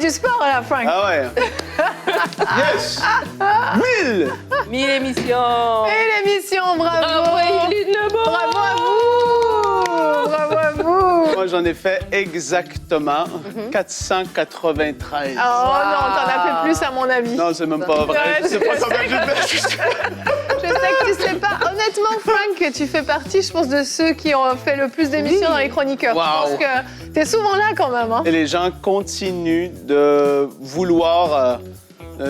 du sport, là, Frank. Ah ouais. Yes! 1000! 1000 émissions. Et l'émission, bravo! Bravo, Evelyne Lebeau. Bravo à vous! Bravo à vous! Moi, j'en ai fait exactement 493. Oh non, t'en as fait plus, à mon avis. Non, c'est même pas vrai. Ouais, C'est pas combien j'ai fait. Je sais que tu sais pas. Honnêtement, Frank, tu fais partie, je pense, de ceux qui ont fait le plus d'émissions dans les chroniqueurs. Wow. Je pense que t'es souvent là, quand même. Hein. Et les gens continuent de vouloir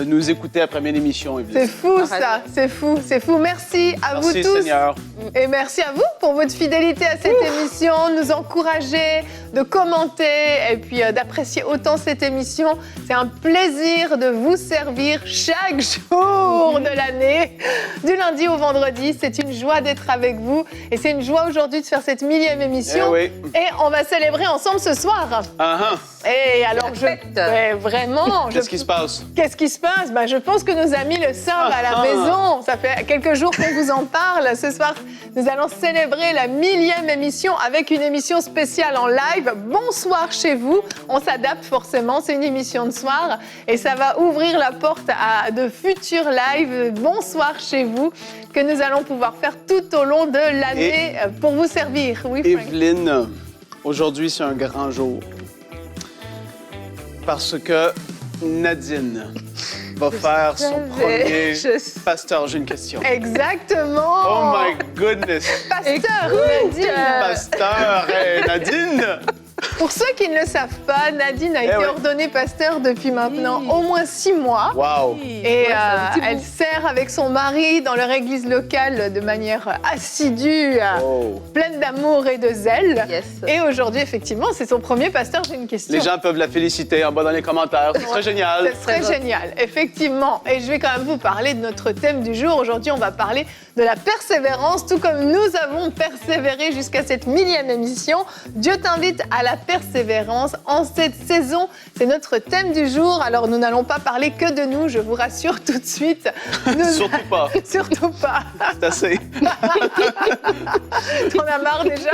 nous écouter après mes émissions, évidemment. C'est fou, ça. C'est fou, c'est fou. Merci à vous Merci, tous. Seigneur. Et merci à vous pour votre fidélité à cette émission, nous encourager, de commenter et puis d'apprécier autant cette émission. C'est un plaisir de vous servir chaque jour de l'année, du lundi au vendredi. C'est une joie d'être avec vous et c'est une joie aujourd'hui de faire cette 1000e émission. Eh oui. Et on va célébrer ensemble ce soir. Ah, ah. Et alors, vraiment... Qu'est-ce qui se passe? Qu'est-ce qui se passe? Ben, je pense que nos amis le savent à la maison. Ça fait quelques jours qu'on vous en parle. Ce soir, nous allons célébrer la 1000e émission avec une émission spéciale en live. Bonsoir chez vous. On s'adapte forcément. C'est une émission de soir et ça va ouvrir la porte à de futurs lives. Bonsoir chez vous que nous allons pouvoir faire tout au long de l'année pour vous servir. Oui, Frank. Evelyne, aujourd'hui, c'est un grand jour. Parce que Nadine va faire son premier pasteur. J'ai une question. Exactement. Oh my goodness. Pasteur Nadine. Pasteur Nadine. Pour ceux qui ne le savent pas, Nadine a été ordonnée pasteur depuis maintenant au moins 6 mois. Wow. Et elle sert avec son mari dans leur église locale de manière assidue, pleine d'amour et de zèle. Yes. Et aujourd'hui, effectivement, c'est son premier pasteur. J'ai une question. Les gens peuvent la féliciter en bas dans les commentaires. Ce serait génial. Ce serait génial, effectivement. Et je vais quand même vous parler de notre thème du jour. Aujourd'hui, on va parler de la persévérance, tout comme nous avons persévéré jusqu'à cette 1000e émission. Dieu t'invite à la persévérance en cette saison. C'est notre thème du jour. Alors, nous n'allons pas parler que de nous, je vous rassure tout de suite. Surtout pas. Surtout pas. C'est assez. T'en as marre déjà?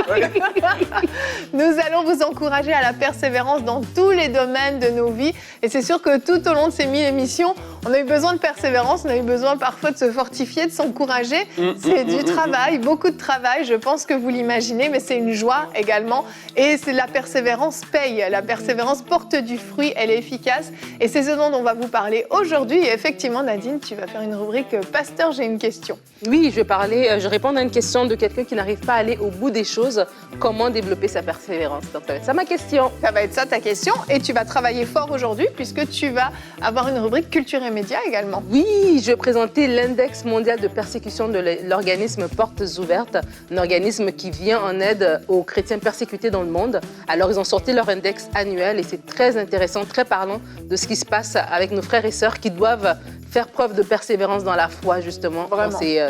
Nous allons vous encourager à la persévérance dans tous les domaines de nos vies. Et c'est sûr que tout au long de ces 1000 émissions, on a eu besoin de persévérance, on a eu besoin parfois de se fortifier, de s'encourager. C'est du travail, beaucoup de travail, je pense que vous l'imaginez, mais c'est une joie également. Et c'est la persévérance paye, la persévérance porte du fruit, elle est efficace. Et c'est ce dont on va vous parler aujourd'hui. Et effectivement, Nadine, tu vas faire une rubrique « Pasteur, j'ai une question ». Oui, je vais répondre à une question de quelqu'un qui n'arrive pas à aller au bout des choses. Comment développer sa persévérance? Donc, ça va être ça ma question. Ça va être ça ta question. Et tu vas travailler fort aujourd'hui puisque tu vas avoir une rubrique culture et médias également. Oui, je vais présenter l'index mondial de persécution de l'organisme Portes Ouvertes, un organisme qui vient en aide aux chrétiens persécutés dans le monde. Alors, ils ont sorti leur index annuel et c'est très intéressant, très parlant de ce qui se passe avec nos frères et sœurs qui doivent faire preuve de persévérance dans la foi, justement,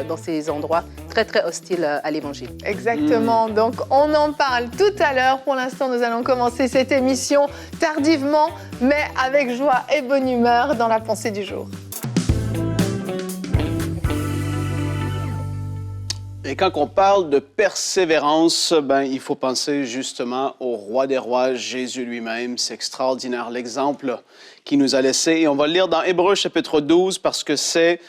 dans ces endroits très, très hostiles à l'Évangile. Exactement. Donc, on en parle tout à l'heure. Pour l'instant, nous allons commencer cette émission tardivement, mais avec joie et bonne humeur dans la pensée du jour. Et quand on parle de persévérance, il faut penser justement au roi des rois, Jésus lui-même. C'est extraordinaire l'exemple qu'il nous a laissé. Et on va le lire dans Hébreux chapitre 12 parce que c'est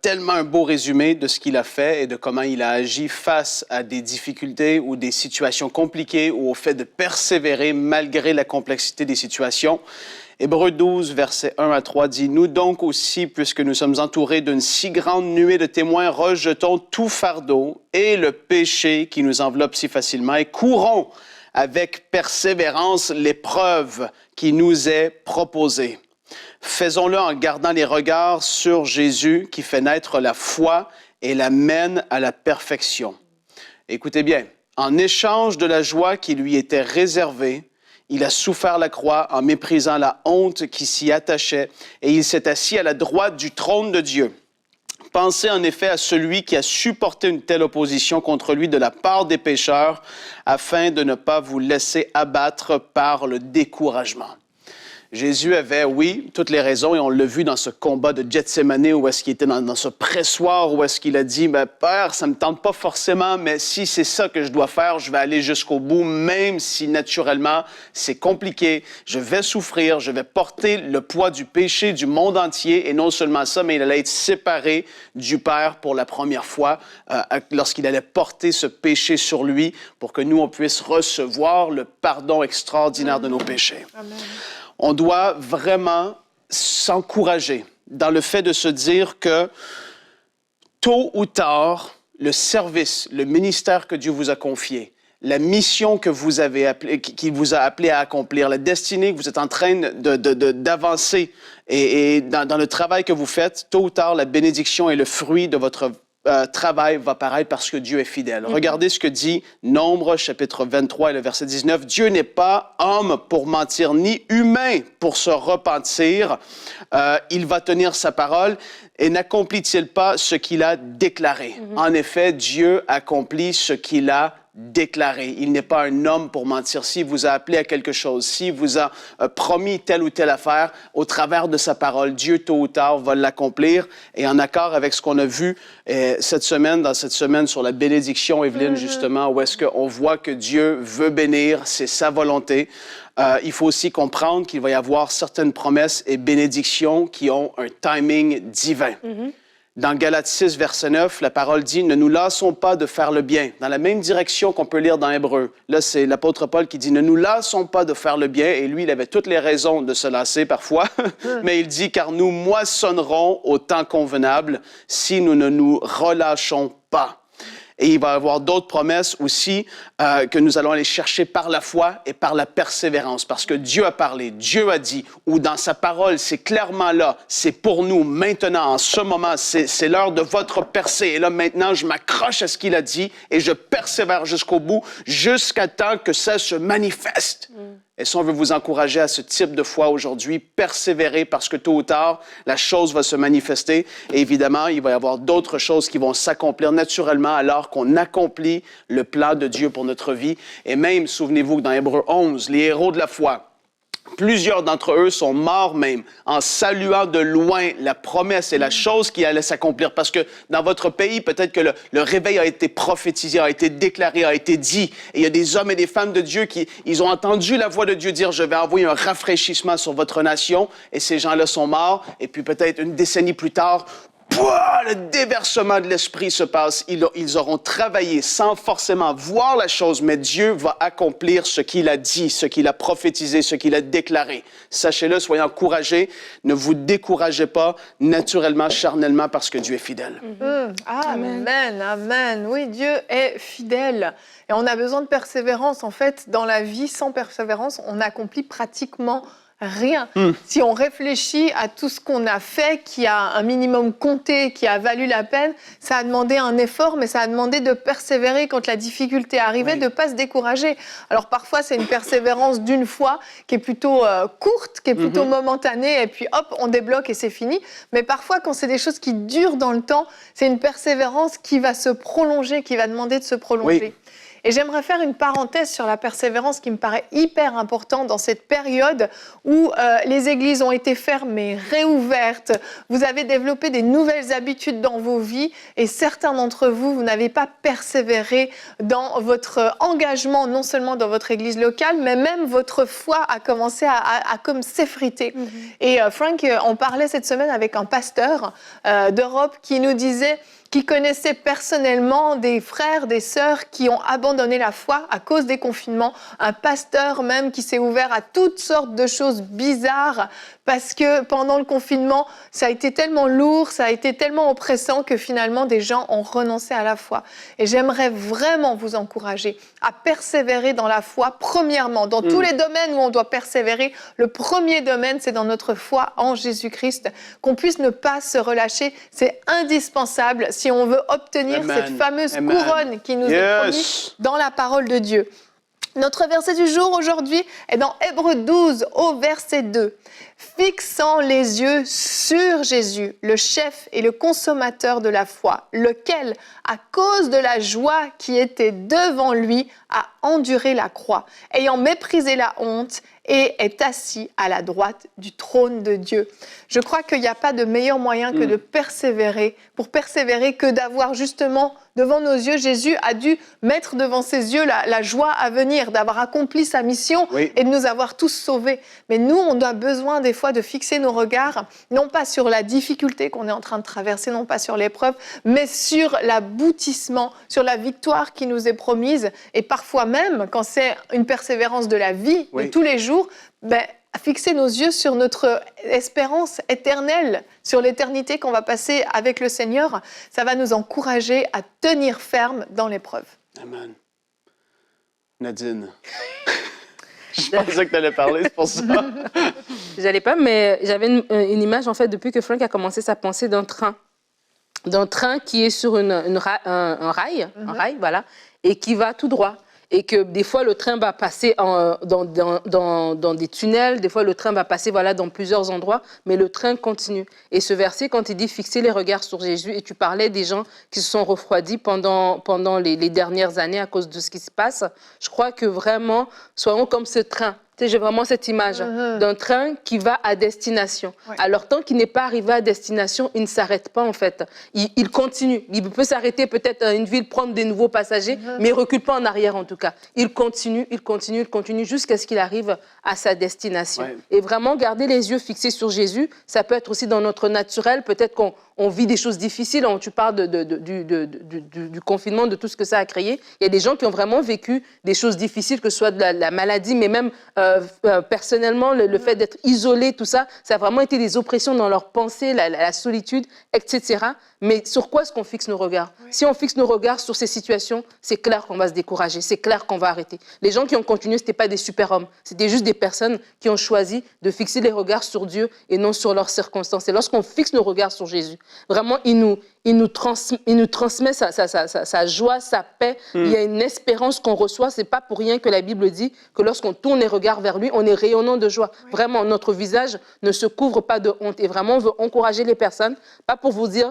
tellement un beau résumé de ce qu'il a fait et de comment il a agi face à des difficultés ou des situations compliquées ou au fait de persévérer malgré la complexité des situations. Hébreux 12, versets 1 à 3 dit « Nous donc aussi, puisque nous sommes entourés d'une si grande nuée de témoins, rejetons tout fardeau et le péché qui nous enveloppe si facilement et courons avec persévérance l'épreuve qui nous est proposée. Faisons-le en gardant les regards sur Jésus qui fait naître la foi et la mène à la perfection. » Écoutez bien, en échange de la joie qui lui était réservée, il a souffert la croix en méprisant la honte qui s'y attachait et il s'est assis à la droite du trône de Dieu. Pensez en effet à celui qui a supporté une telle opposition contre lui de la part des pécheurs afin de ne pas vous laisser abattre par le découragement. Jésus avait, oui, toutes les raisons, et on l'a vu dans ce combat de Gethsémani, où est-ce qu'il était dans ce pressoir, où est-ce qu'il a dit, ben, Père, ça ne me tente pas forcément, mais si c'est ça que je dois faire, je vais aller jusqu'au bout, même si naturellement, c'est compliqué, je vais souffrir, je vais porter le poids du péché du monde entier, et non seulement ça, mais il allait être séparé du Père pour la première fois, lorsqu'il allait porter ce péché sur lui, pour que nous, on puisse recevoir le pardon extraordinaire de nos péchés. Amen. On doit vraiment s'encourager dans le fait de se dire que tôt ou tard, le service, le ministère que Dieu vous a confié, la mission que vous avez qu'il vous a appelé à accomplir, la destinée que vous êtes en train d'avancer et dans le travail que vous faites, tôt ou tard, la bénédiction et le fruit de votre travail va paraître parce que Dieu est fidèle. Regardez ce que dit Nombre, chapitre 23 et le verset 19. Dieu n'est pas homme pour mentir, ni humain pour se repentir. Il va tenir sa parole et n'accomplit-il pas ce qu'il a déclaré? En effet, Dieu accomplit ce qu'il a déclaré. Il n'est pas un homme pour mentir. S'il vous a appelé à quelque chose, s'il vous a promis telle ou telle affaire, au travers de sa parole, Dieu, tôt ou tard, va l'accomplir. Et en accord avec ce qu'on a vu cette semaine, dans cette semaine sur la bénédiction, Evelyne, justement, où est-ce qu'on voit que Dieu veut bénir, c'est sa volonté. Il faut aussi comprendre qu'il va y avoir certaines promesses et bénédictions qui ont un timing divin. Dans Galates 6, verset 9, la parole dit « Ne nous lassons pas de faire le bien », dans la même direction qu'on peut lire dans Hébreux. Là, c'est l'apôtre Paul qui dit « Ne nous lassons pas de faire le bien », et lui, il avait toutes les raisons de se lasser parfois, mais il dit « Car nous moissonnerons au temps convenable si nous ne nous relâchons pas ». Et il va y avoir d'autres promesses aussi que nous allons aller chercher par la foi et par la persévérance. Parce que Dieu a parlé, Dieu a dit, ou dans sa parole, c'est clairement là, c'est pour nous maintenant, en ce moment, c'est l'heure de votre percée. Et là, maintenant, je m'accroche à ce qu'il a dit et je persévère jusqu'au bout, jusqu'à temps que ça se manifeste. Et si on veut vous encourager à ce type de foi aujourd'hui, persévérer parce que tôt ou tard, la chose va se manifester. Et évidemment, il va y avoir d'autres choses qui vont s'accomplir naturellement alors qu'on accomplit le plan de Dieu pour notre vie. Et même, souvenez-vous que dans Hébreux 11, les héros de la foi, plusieurs d'entre eux sont morts même en saluant de loin la promesse et la chose qui allait s'accomplir. Parce que dans votre pays, peut-être que le réveil a été prophétisé, a été déclaré, a été dit. Et il y a des hommes et des femmes de Dieu qui ils ont entendu la voix de Dieu dire « Je vais envoyer un rafraîchissement sur votre nation ». Et ces gens-là sont morts. Et puis peut-être une décennie plus tard, le déversement de l'esprit se passe. Ils auront travaillé sans forcément voir la chose, mais Dieu va accomplir ce qu'il a dit, ce qu'il a prophétisé, ce qu'il a déclaré. Sachez-le, soyez encouragés. Ne vous découragez pas naturellement, charnellement, parce que Dieu est fidèle. Amen, amen. Oui, Dieu est fidèle. Et on a besoin de persévérance. En fait, dans la vie, sans persévérance, on n'accomplit pratiquement rien. Si on réfléchit à tout ce qu'on a fait, qui a un minimum compté, qui a valu la peine, ça a demandé un effort, mais ça a demandé de persévérer quand la difficulté arrivait, de ne pas se décourager. Alors parfois, c'est une persévérance d'une fois qui est plutôt courte, qui est plutôt momentanée, et puis hop, on débloque et c'est fini. Mais parfois, quand c'est des choses qui durent dans le temps, c'est une persévérance qui va se prolonger, qui va demander de se prolonger. Et j'aimerais faire une parenthèse sur la persévérance qui me paraît hyper importante dans cette période où les églises ont été fermées, réouvertes. Vous avez développé des nouvelles habitudes dans vos vies et certains d'entre vous, vous n'avez pas persévéré dans votre engagement, non seulement dans votre église locale, mais même votre foi a commencé à comme s'effriter. Et Frank, on parlait cette semaine avec un pasteur d'Europe qui nous disait qui connaissait personnellement des frères, des sœurs qui ont abandonné la foi à cause des confinements, un pasteur même qui s'est ouvert à toutes sortes de choses bizarres parce que pendant le confinement, ça a été tellement lourd, ça a été tellement oppressant que finalement des gens ont renoncé à la foi. Et j'aimerais vraiment vous encourager à persévérer dans la foi, premièrement, dans tous les domaines où on doit persévérer. Le premier domaine, c'est dans notre foi en Jésus-Christ, qu'on puisse ne pas se relâcher. C'est indispensable si on veut obtenir cette fameuse couronne qui nous est promise dans la parole de Dieu. Notre verset du jour aujourd'hui est dans Hébreux 12 au verset 2. fixant les yeux sur Jésus, le chef et le consommateur de la foi, lequel, à cause de la joie qui était devant lui, a enduré la croix, ayant méprisé la honte et est assis à la droite du trône de Dieu. Je crois qu'il n'y a pas de meilleur moyen que de persévérer, pour persévérer que d'avoir justement devant nos yeux, Jésus a dû mettre devant ses yeux la joie à venir, d'avoir accompli sa mission et de nous avoir tous sauvés. Mais nous, on a besoin des fois de fixer nos regards, non pas sur la difficulté qu'on est en train de traverser, non pas sur l'épreuve, mais sur l'aboutissement, sur la victoire qui nous est promise. Et parfois même, quand c'est une persévérance de la vie, de tous les jours, fixer nos yeux sur notre espérance éternelle, sur l'éternité qu'on va passer avec le Seigneur, ça va nous encourager à tenir ferme dans l'épreuve. Amen. Nadine, je pensais que tu allais parler, c'est pour ça. J'allais pas, mais j'avais une image, en fait, depuis que Frank a commencé sa pensée d'un train qui est sur un rail, voilà, et qui va tout droit. Et que des fois, le train va passer dans des tunnels, des fois, le train va passer dans plusieurs endroits, mais le train continue. Et ce verset, quand il dit « fixer les regards sur Jésus », et tu parlais des gens qui se sont refroidis pendant les dernières années à cause de ce qui se passe, je crois que vraiment, soyons comme ce train. Tu sais, j'ai vraiment cette image d'un train qui va à destination. Ouais. Alors, tant qu'il n'est pas arrivé à destination, il ne s'arrête pas, en fait. Il continue. Il peut s'arrêter peut-être à une ville, prendre des nouveaux passagers, mais il ne recule pas en arrière, en tout cas. Il continue jusqu'à ce qu'il arrive à sa destination. Ouais. Et vraiment, garder les yeux fixés sur Jésus, ça peut être aussi dans notre naturel. Peut-être qu'on vit des choses difficiles. Tu parles du confinement, de tout ce que ça a créé. Il y a des gens qui ont vraiment vécu des choses difficiles, que ce soit de la maladie, mais même personnellement, le fait d'être isolé, tout ça, ça a vraiment été des oppressions dans leurs pensées, la solitude, etc. Mais sur quoi est-ce qu'on fixe nos regards? Si on fixe nos regards sur ces situations, c'est clair qu'on va se décourager, c'est clair qu'on va arrêter. Les gens qui ont continué, ce n'étaient pas des super-hommes, c'était juste des personnes qui ont choisi de fixer les regards sur Dieu et non sur leurs circonstances. Et lorsqu'on fixe nos regards sur Jésus, vraiment, il nous transmet sa joie, sa paix. Il y a une espérance qu'on reçoit. Ce n'est pas pour rien que la Bible dit que lorsqu'on tourne les regards vers lui, on est rayonnant de joie. Oui. Vraiment, notre visage ne se couvre pas de honte. Et vraiment, on veut encourager les personnes, pas pour vous dire...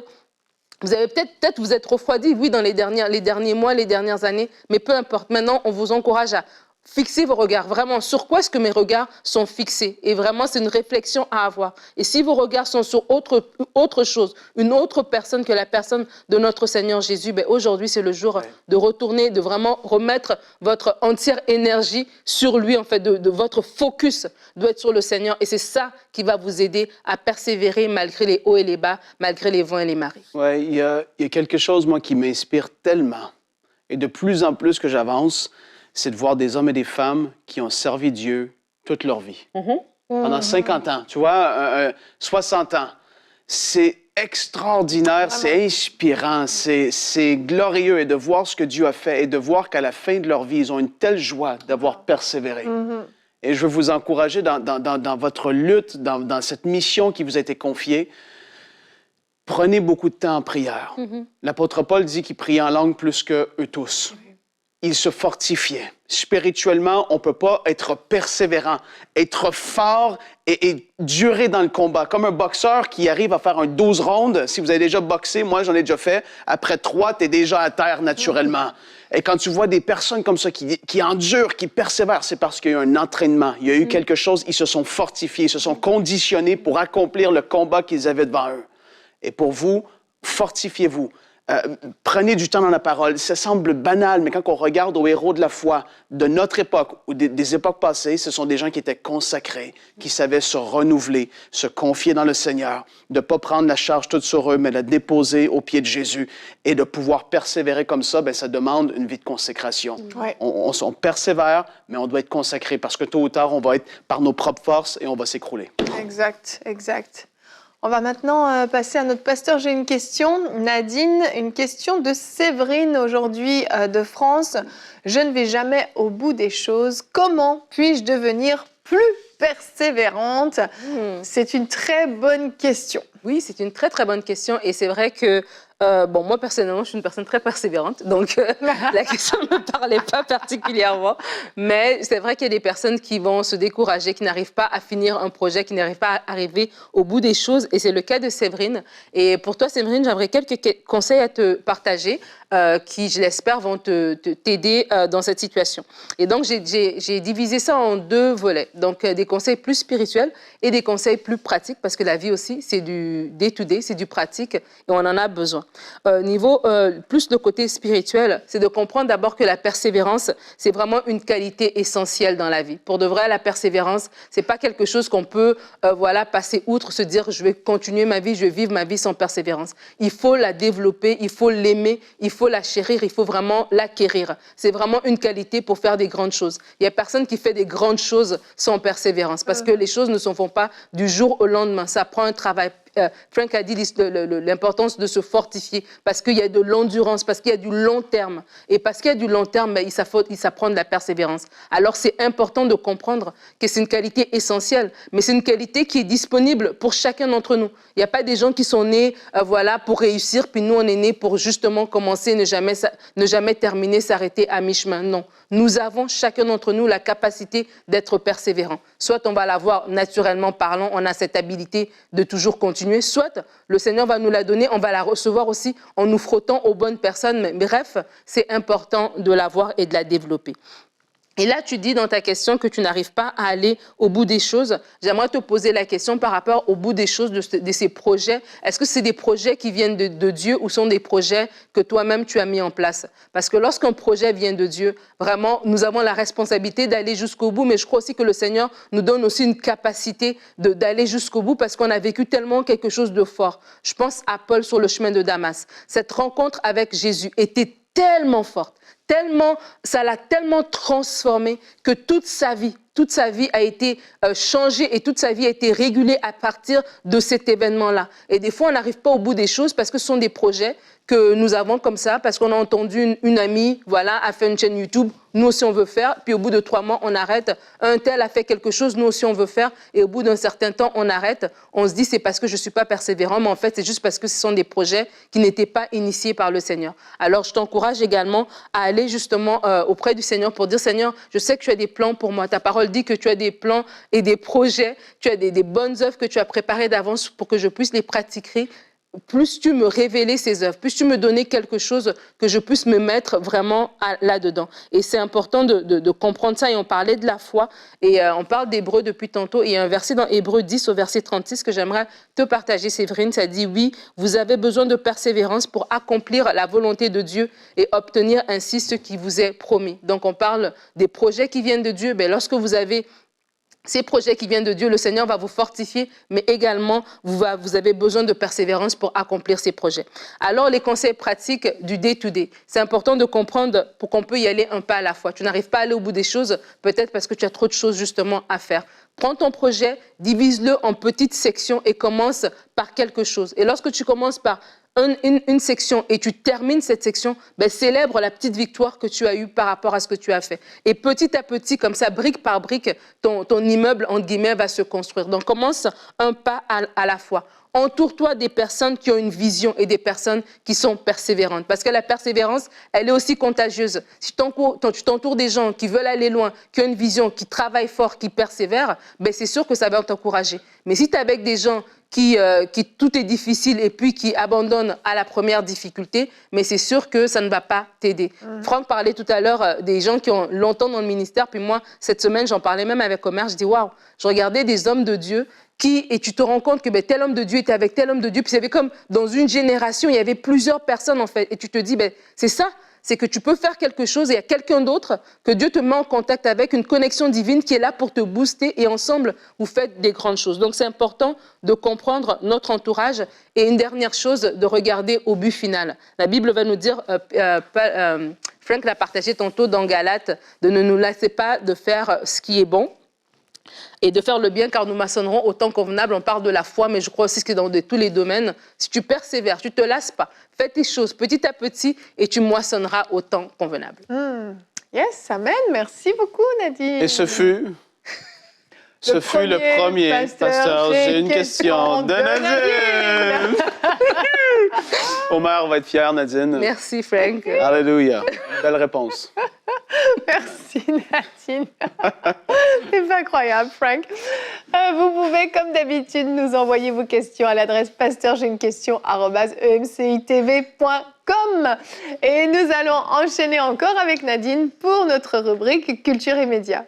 Vous avez peut-être vous êtes refroidi, oui, dans les derniers mois, les dernières années, mais peu importe. Maintenant, on vous encourage à fixer vos regards. Vraiment, sur quoi est-ce que mes regards sont fixés? Et vraiment, c'est une réflexion à avoir. Et si vos regards sont sur autre chose, une autre personne que la personne de notre Seigneur Jésus, aujourd'hui, c'est le jour de retourner, de vraiment remettre votre entière énergie sur lui, en fait, de votre focus doit être sur le Seigneur. Et c'est ça qui va vous aider à persévérer malgré les hauts et les bas, malgré les vents et les marées. Oui, il y a quelque chose, moi, qui m'inspire tellement. Et de plus en plus que j'avance, c'est de voir des hommes et des femmes qui ont servi Dieu toute leur vie. Pendant 50 ans, tu vois, 60 ans. C'est extraordinaire, c'est inspirant, c'est glorieux. Et de voir ce que Dieu a fait et de voir qu'à la fin de leur vie, ils ont une telle joie d'avoir persévéré. Et je veux vous encourager dans votre lutte, dans cette mission qui vous a été confiée. Prenez beaucoup de temps en prière. L'apôtre Paul dit qu'il priait en langue plus qu'eux tous. Il se fortifiait. Spirituellement, on ne peut pas être persévérant, être fort et durer dans le combat. Comme un boxeur qui arrive à faire un 12 rondes, si vous avez déjà boxé, moi j'en ai déjà fait, après 3, tu es déjà à terre naturellement. Et quand tu vois des personnes comme ça qui endurent, qui persévèrent, c'est parce qu'il y a eu un entraînement, il y a eu quelque chose, ils se sont fortifiés, ils se sont conditionnés pour accomplir le combat qu'ils avaient devant eux. Et pour vous, fortifiez-vous. Prenez du temps dans la parole. Ça semble banal, mais quand on regarde aux héros de la foi de notre époque ou des époques passées, ce sont des gens qui étaient consacrés, qui savaient se renouveler, se confier dans le Seigneur, de ne pas prendre la charge toute sur eux, mais la déposer aux pieds de Jésus et de pouvoir persévérer comme ça, ça demande une vie de consécration. On persévère, mais on doit être consacré parce que tôt ou tard, on va être par nos propres forces et on va s'écrouler. Exact. On va maintenant passer à notre pasteur. J'ai une question, Nadine, une question de Séverine aujourd'hui de France. Je ne vais jamais au bout des choses. Comment puis-je devenir plus persévérante? C'est une très bonne question. Oui, c'est une très, très bonne question. Et c'est vrai que Bon, moi, personnellement, je suis une personne très persévérante, donc la question ne me parlait pas particulièrement. Mais c'est vrai qu'il y a des personnes qui vont se décourager, qui n'arrivent pas à finir un projet, qui n'arrivent pas à arriver au bout des choses. Et c'est le cas de Séverine. Et pour toi, Séverine, j'aimerais quelques conseils à te partager qui, je l'espère, vont t'aider dans cette situation. Et donc, j'ai divisé ça en 2 volets. Donc, des conseils plus spirituels et des conseils plus pratiques, parce que la vie aussi, c'est du day-to-day, c'est du pratique, et on en a besoin. Plus le côté spirituel, c'est de comprendre d'abord que la persévérance, c'est vraiment une qualité essentielle dans la vie. Pour de vrai, la persévérance, c'est pas quelque chose qu'on peut passer outre, se dire je vais continuer ma vie, je vais vivre ma vie sans persévérance. Il faut la développer, il faut l'aimer, il faut la chérir, il faut vraiment l'acquérir. C'est vraiment une qualité pour faire des grandes choses. Il y a personne qui fait des grandes choses sans persévérance, parce que les choses ne se font pas du jour au lendemain. Ça prend un travail. Frank a dit l'importance de se fortifier parce qu'il y a de l'endurance, parce qu'il y a du long terme. Et parce qu'il y a du long terme, il s'apprend de la persévérance. Alors, c'est important de comprendre que c'est une qualité essentielle, mais c'est une qualité qui est disponible pour chacun d'entre nous. Il n'y a pas des gens qui sont nés pour réussir, puis nous, on est nés pour justement commencer, ne jamais terminer, s'arrêter à mi-chemin. Non. Nous avons, chacun d'entre nous, la capacité d'être persévérant. Soit on va l'avoir naturellement parlant, on a cette habilité de toujours continuer, soit le Seigneur va nous la donner, on va la recevoir aussi en nous frottant aux bonnes personnes. Mais bref, c'est important de l'avoir et de la développer. Et là, tu dis dans ta question que tu n'arrives pas à aller au bout des choses. J'aimerais te poser la question par rapport au bout des choses de ces projets. Est-ce que c'est des projets qui viennent de Dieu ou sont des projets que toi-même tu as mis en place? Parce que lorsqu'un projet vient de Dieu, vraiment, nous avons la responsabilité d'aller jusqu'au bout. Mais je crois aussi que le Seigneur nous donne aussi une capacité d'aller jusqu'au bout parce qu'on a vécu tellement quelque chose de fort. Je pense à Paul sur le chemin de Damas. Cette rencontre avec Jésus était tellement forte, ça l'a tellement transformé que toute sa vie a été changée et toute sa vie a été régulée à partir de cet événement-là. Et des fois, on n'arrive pas au bout des choses parce que ce sont des projets que nous avons comme ça, parce qu'on a entendu une amie, a fait une chaîne YouTube, nous aussi on veut faire, puis au bout de 3 mois, on arrête. Un tel a fait quelque chose, nous aussi on veut faire, et au bout d'un certain temps, on arrête. On se dit, c'est parce que je ne suis pas persévérant, mais en fait, c'est juste parce que ce sont des projets qui n'étaient pas initiés par le Seigneur. Alors, je t'encourage également à aller justement auprès du Seigneur pour dire, Seigneur, je sais que tu as des plans pour moi. Ta parole dit que tu as des plans et des projets, tu as des bonnes œuvres que tu as préparées d'avance pour que je puisse les pratiquer. Plus tu me révélais ces œuvres, plus tu me donnais quelque chose que je puisse me mettre vraiment là-dedans. Et c'est important de comprendre ça. Et on parlait de la foi, et on parle d'Hébreux depuis tantôt. Et il y a un verset dans Hébreux 10 au verset 36 que j'aimerais te partager, Séverine. Ça dit, oui, vous avez besoin de persévérance pour accomplir la volonté de Dieu et obtenir ainsi ce qui vous est promis. Donc on parle des projets qui viennent de Dieu. Mais lorsque vous avez ces projets qui viennent de Dieu, le Seigneur va vous fortifier, mais également, vous avez besoin de persévérance pour accomplir ces projets. Alors, les conseils pratiques du day-to-day. C'est important de comprendre pour qu'on peut y aller un pas à la fois. Tu n'arrives pas à aller au bout des choses, peut-être parce que tu as trop de choses justement à faire. Prends ton projet, divise-le en petites sections et commence par quelque chose. Et lorsque tu commences par une section et tu termines cette section, célèbre la petite victoire que tu as eue par rapport à ce que tu as fait. Et petit à petit, comme ça, brique par brique, ton immeuble, entre guillemets, va se construire. Donc, commence un pas à la fois. Entoure-toi des personnes qui ont une vision et des personnes qui sont persévérantes. Parce que la persévérance, elle est aussi contagieuse. Si tu t'entoures des gens qui veulent aller loin, qui ont une vision, qui travaillent fort, qui persévèrent, c'est sûr que ça va t'encourager. Mais si tu es avec des gens qui tout est difficile et puis qui abandonnent à la première difficulté, mais c'est sûr que ça ne va pas t'aider. Franck parlait tout à l'heure des gens qui ont longtemps dans le ministère, puis moi, cette semaine, j'en parlais même avec Omer, je dis, waouh, je regardais des hommes de Dieu et tu te rends compte que tel homme de Dieu était avec tel homme de Dieu, puis il y avait comme dans une génération, il y avait plusieurs personnes en fait, et tu te dis, c'est ça, c'est que tu peux faire quelque chose et il y a quelqu'un d'autre que Dieu te met en contact avec, une connexion divine qui est là pour te booster et ensemble, vous faites des grandes choses. Donc, c'est important de comprendre notre entourage et une dernière chose, de regarder au but final. La Bible va nous dire, Frank l'a partagé tantôt dans Galates, de ne nous lasser pas de faire ce qui est bon et de faire le bien car nous maçonnerons au temps convenable. On parle de la foi, mais je crois aussi que dans tous les domaines, si tu persévères, tu ne te lasses pas, fais tes choses petit à petit et tu moissonneras au temps convenable. Yes, amen. Merci beaucoup, Nadine. Et ce fut le premier. Pasteur, j'ai une question de Nadine. Omer va être fier, Nadine. Merci, Frank. Alléluia. Belle réponse. Merci Nadine. C'est pas incroyable, Frank. Vous pouvez, comme d'habitude, nous envoyer vos questions à l'adresse pasteur.j'ai-une-question@emcitv.com. Et nous allons enchaîner encore avec Nadine pour notre rubrique Culture et Médias.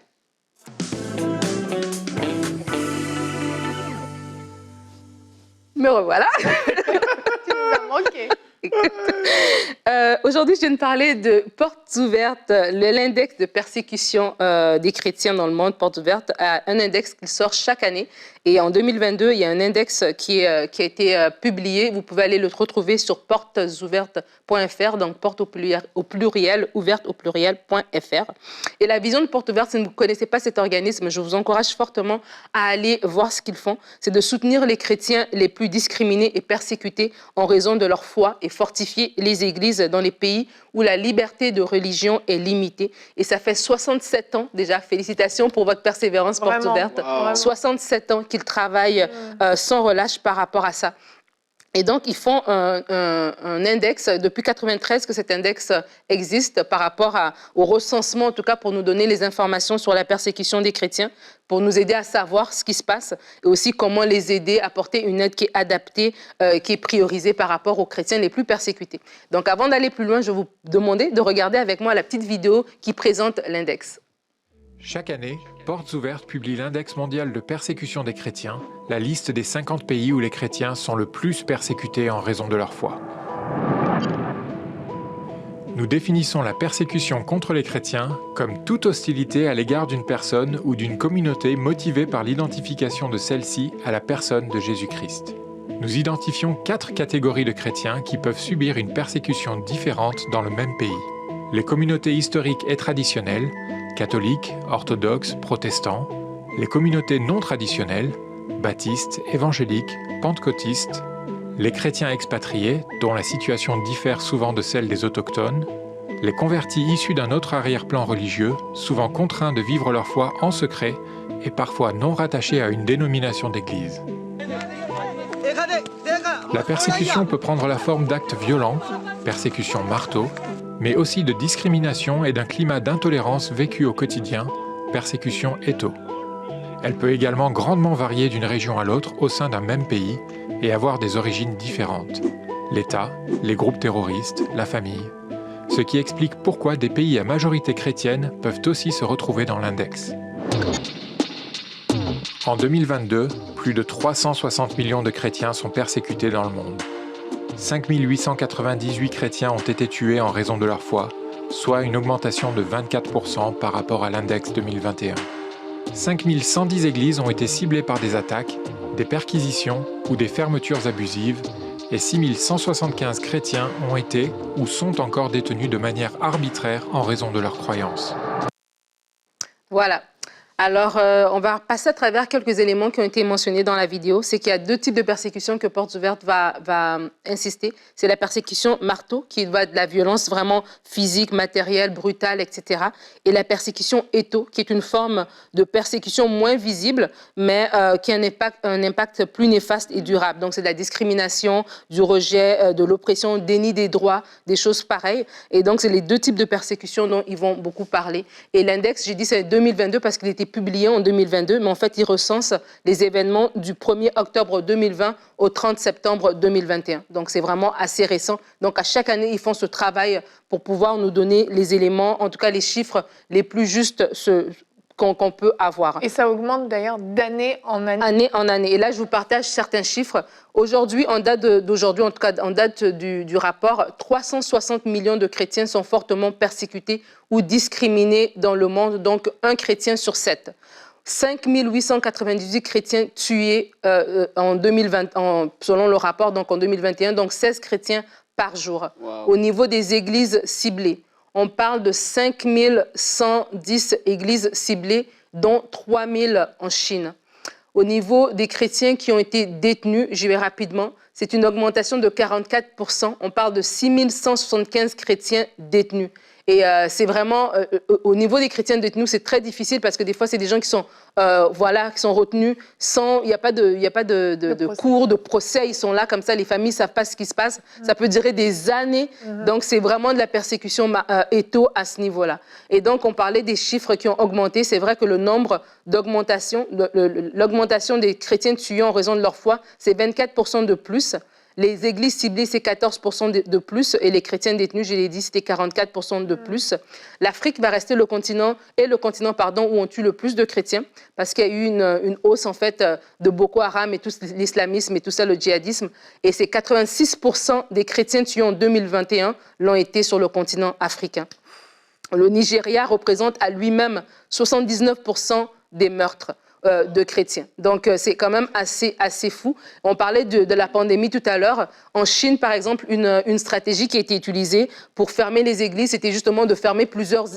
Me revoilà. Tu nous as manqué. Aujourd'hui, je viens de parler de Portes ouvertes, l'index de persécution des chrétiens dans le monde. Portes ouvertes, un index qui sort chaque année. Et en 2022, il y a un index qui a été publié. Vous pouvez aller le retrouver sur portesouvertes.fr, donc porte au pluriel, ouverte au pluriel.fr. Et la vision de Portes ouvertes, si vous ne connaissez pas cet organisme, je vous encourage fortement à aller voir ce qu'ils font. C'est de soutenir les chrétiens les plus discriminés et persécutés en raison de leur foi et fortifier les églises dans les pays où la liberté de religion est limitée. Et ça fait 67 ans déjà. Félicitations pour votre persévérance, Portes ouvertes. Wow. 67 ans qu'ils travaillent sans relâche par rapport à ça. Et donc, ils font un index, depuis 1993 que cet index existe par rapport au recensement, en tout cas pour nous donner les informations sur la persécution des chrétiens, pour nous aider à savoir ce qui se passe et aussi comment les aider à apporter une aide qui est adaptée, qui est priorisée par rapport aux chrétiens les plus persécutés. Donc, avant d'aller plus loin, je vais vous demander de regarder avec moi la petite vidéo qui présente l'index. Chaque année, Portes ouvertes publie l'index mondial de persécution des chrétiens, la liste des 50 pays où les chrétiens sont le plus persécutés en raison de leur foi. Nous définissons la persécution contre les chrétiens comme toute hostilité à l'égard d'une personne ou d'une communauté motivée par l'identification de celle-ci à la personne de Jésus-Christ. Nous identifions 4 catégories de chrétiens qui peuvent subir une persécution différente dans le même pays. Les communautés historiques et traditionnelles, catholiques, orthodoxes, protestants, les communautés non traditionnelles, baptistes, évangéliques, pentecôtistes, les chrétiens expatriés, dont la situation diffère souvent de celle des autochtones, les convertis issus d'un autre arrière-plan religieux, souvent contraints de vivre leur foi en secret et parfois non rattachés à une dénomination d'église. La persécution peut prendre la forme d'actes violents, persécution marteau, mais aussi de discrimination et d'un climat d'intolérance vécu au quotidien, persécution étau. Elle peut également grandement varier d'une région à l'autre au sein d'un même pays et avoir des origines différentes. L'État, les groupes terroristes, la famille. Ce qui explique pourquoi des pays à majorité chrétienne peuvent aussi se retrouver dans l'index. En 2022, plus de 360 millions de chrétiens sont persécutés dans le monde. 5 898 chrétiens ont été tués en raison de leur foi, soit une augmentation de 24% par rapport à l'index 2021. 5 110 églises ont été ciblées par des attaques, des perquisitions ou des fermetures abusives, et 6 175 chrétiens ont été ou sont encore détenus de manière arbitraire en raison de leurs croyances. Voilà. Alors, on va passer à travers quelques éléments qui ont été mentionnés dans la vidéo. C'est qu'il y a 2 types de persécutions que Portes ouvertes va insister. C'est la persécution marteau, qui va de la violence vraiment physique, matérielle, brutale, etc. Et la persécution étau, qui est une forme de persécution moins visible, mais qui a un impact plus néfaste et durable. Donc, c'est de la discrimination, du rejet, de l'oppression, déni des droits, des choses pareilles. Et donc, c'est les 2 types de persécutions dont ils vont beaucoup parler. Et l'index, j'ai dit c'est 2022 parce qu'il était publié en 2022, mais en fait, il recense les événements du 1er octobre 2020 au 30 septembre 2021. Donc, c'est vraiment assez récent. Donc, à chaque année, ils font ce travail pour pouvoir nous donner les éléments, en tout cas les chiffres les plus justes qu'on peut avoir. Et ça augmente d'ailleurs d'année en année. Année en année. Et là, je vous partage certains chiffres. Aujourd'hui, en date d'aujourd'hui, en tout cas en date du rapport, 360 millions de chrétiens sont fortement persécutés ou discriminés dans le monde, donc un chrétien sur 7. 5 898 chrétiens tués en 2020, selon le rapport, donc en 2021, donc 16 chrétiens par jour. Wow. Au niveau des églises ciblées, on parle de 5 110 églises ciblées, dont 3 000 en Chine. Au niveau des chrétiens qui ont été détenus, j'y vais rapidement, c'est une augmentation de 44%. On parle de 6 175 chrétiens détenus. Et c'est vraiment, au niveau des chrétiens détenus, c'est très difficile parce que des fois, c'est des gens qui sont, qui sont retenus sans, il n'y a pas de cours, de procès. Ils sont là comme ça, les familles ne savent pas ce qui se passe. Ça peut durer des années. Donc, c'est vraiment de la persécution étau à ce niveau-là. Et donc, on parlait des chiffres qui ont augmenté. C'est vrai que le nombre d'augmentation, l'augmentation des chrétiens tués en raison de leur foi, c'est 24% de plus. Les églises ciblées, c'est 14% de plus. Et les chrétiens détenus, je l'ai dit, c'était 44% de plus. L'Afrique va rester le continent où on tue le plus de chrétiens parce qu'il y a eu une hausse, en fait, de Boko Haram et tout l'islamisme et tout ça, le djihadisme. Et c'est 86% des chrétiens tués en 2021 l'ont été sur le continent africain. Le Nigeria représente à lui-même 79% des meurtres de chrétiens. Donc, c'est quand même assez fou. On parlait de la pandémie tout à l'heure. En Chine, par exemple, une stratégie qui a été utilisée pour fermer les églises, c'était justement de fermer plusieurs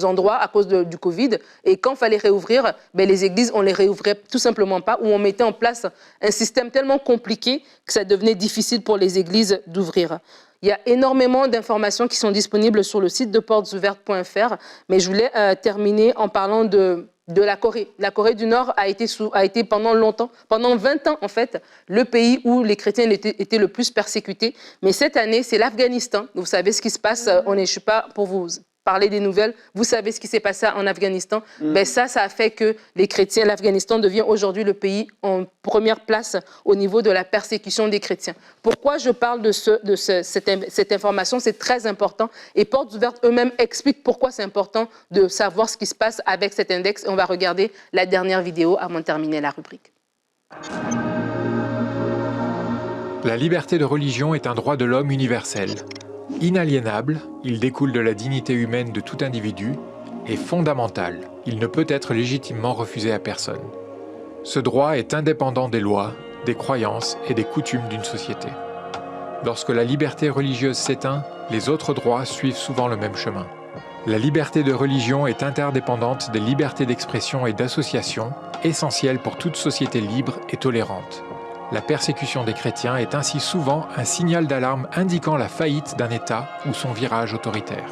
endroits à cause du Covid. Et quand il fallait réouvrir, les églises, on les réouvrait tout simplement pas, ou on mettait en place un système tellement compliqué que ça devenait difficile pour les églises d'ouvrir. Il y a énormément d'informations qui sont disponibles sur le site de portesouvertes.fr, mais je voulais terminer en parlant de la Corée. La Corée du Nord a été pendant longtemps, pendant 20 ans en fait, le pays où les chrétiens étaient le plus persécutés. Mais cette année, c'est l'Afghanistan. Vous savez ce qui se passe, je ne suis pas pour vous parler des nouvelles, vous savez ce qui s'est passé en Afghanistan. Ça a fait que les chrétiens, l'Afghanistan devient aujourd'hui le pays en première place au niveau de la persécution des chrétiens. Pourquoi je parle de cette information? C'est très important. Et Portes Ouvertes eux-mêmes expliquent pourquoi c'est important de savoir ce qui se passe avec cet index. Et on va regarder la dernière vidéo avant de terminer la rubrique. La liberté de religion est un droit de l'homme universel. Inaliénable, il découle de la dignité humaine de tout individu, et fondamental, il ne peut être légitimement refusé à personne. Ce droit est indépendant des lois, des croyances et des coutumes d'une société. Lorsque la liberté religieuse s'éteint, les autres droits suivent souvent le même chemin. La liberté de religion est interdépendante des libertés d'expression et d'association, essentielles pour toute société libre et tolérante. La persécution des chrétiens est ainsi souvent un signal d'alarme indiquant la faillite d'un État ou son virage autoritaire.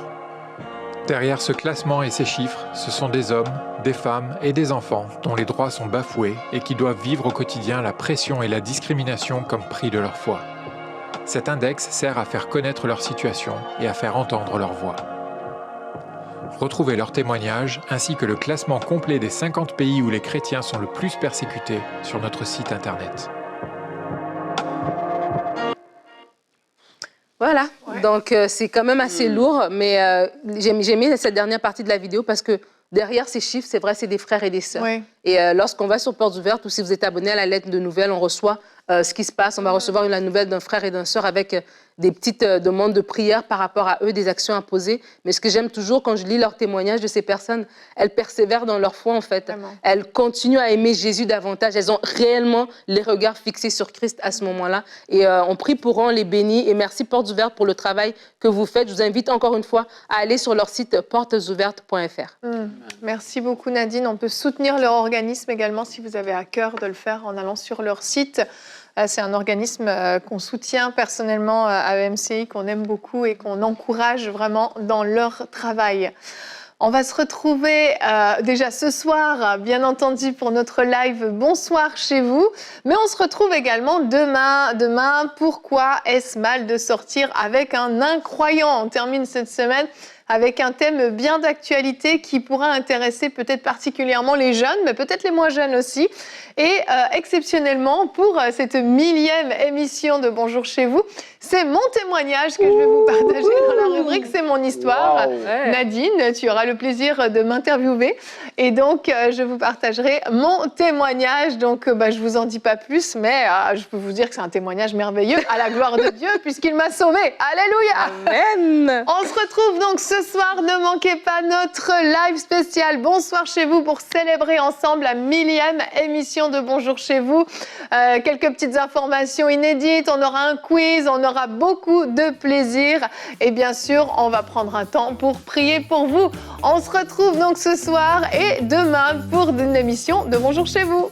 Derrière ce classement et ces chiffres, ce sont des hommes, des femmes et des enfants dont les droits sont bafoués et qui doivent vivre au quotidien la pression et la discrimination comme prix de leur foi. Cet index sert à faire connaître leur situation et à faire entendre leur voix. Retrouvez leurs témoignages ainsi que le classement complet des 50 pays où les chrétiens sont le plus persécutés sur notre site internet. Voilà, donc c'est quand même assez lourd, mais j'ai aimé cette dernière partie de la vidéo parce que derrière ces chiffres, c'est vrai, c'est des frères et des sœurs. Oui. Et lorsqu'on va sur Portes Ouvertes ou si vous êtes abonné à la lettre de nouvelles, on reçoit ce qui se passe. On va recevoir la nouvelle d'un frère et d'une sœur avec des petites demandes de prière par rapport à eux, des actions à poser. Mais ce que j'aime toujours quand je lis leurs témoignages de ces personnes, elles persévèrent dans leur foi en fait. Vraiment. Elles continuent à aimer Jésus davantage. Elles ont réellement les regards fixés sur Christ à ce moment-là. Et on prie pour eux, on les bénit. Et merci Portes Ouvertes pour le travail que vous faites. Je vous invite encore une fois à aller sur leur site portesouvertes.fr. Merci beaucoup Nadine. On peut soutenir leur organisme également si vous avez à cœur de le faire en allant sur leur site. C'est un organisme qu'on soutient personnellement à EMCI, qu'on aime beaucoup et qu'on encourage vraiment dans leur travail. On va se retrouver déjà ce soir, bien entendu, pour notre live Bonsoir chez vous. Mais on se retrouve également demain. Demain, pourquoi est-ce mal de sortir avec un incroyant? On termine cette semaine avec un thème bien d'actualité qui pourra intéresser peut-être particulièrement les jeunes, mais peut-être les moins jeunes aussi. Et exceptionnellement, pour cette 1000e émission de Bonjour chez vous, c'est mon témoignage que je vais vous partager dans la rubrique « C'est mon histoire ». Wow. Nadine, tu auras le plaisir de m'interviewer. Et donc, je vous partagerai mon témoignage. Donc, je ne vous en dis pas plus, mais je peux vous dire que c'est un témoignage merveilleux à la gloire de Dieu, puisqu'il m'a sauvé. Alléluia. Amen. On se retrouve donc ce soir. Ne manquez pas notre live spécial Bonsoir chez vous pour célébrer ensemble la 1000e émission de Bonjour chez vous. Quelques petites informations inédites. On aura un quiz, on aura beaucoup de plaisir. Et bien sûr, on va prendre un temps pour prier pour vous. On se retrouve donc ce soir et demain pour une émission de Bonjour chez vous.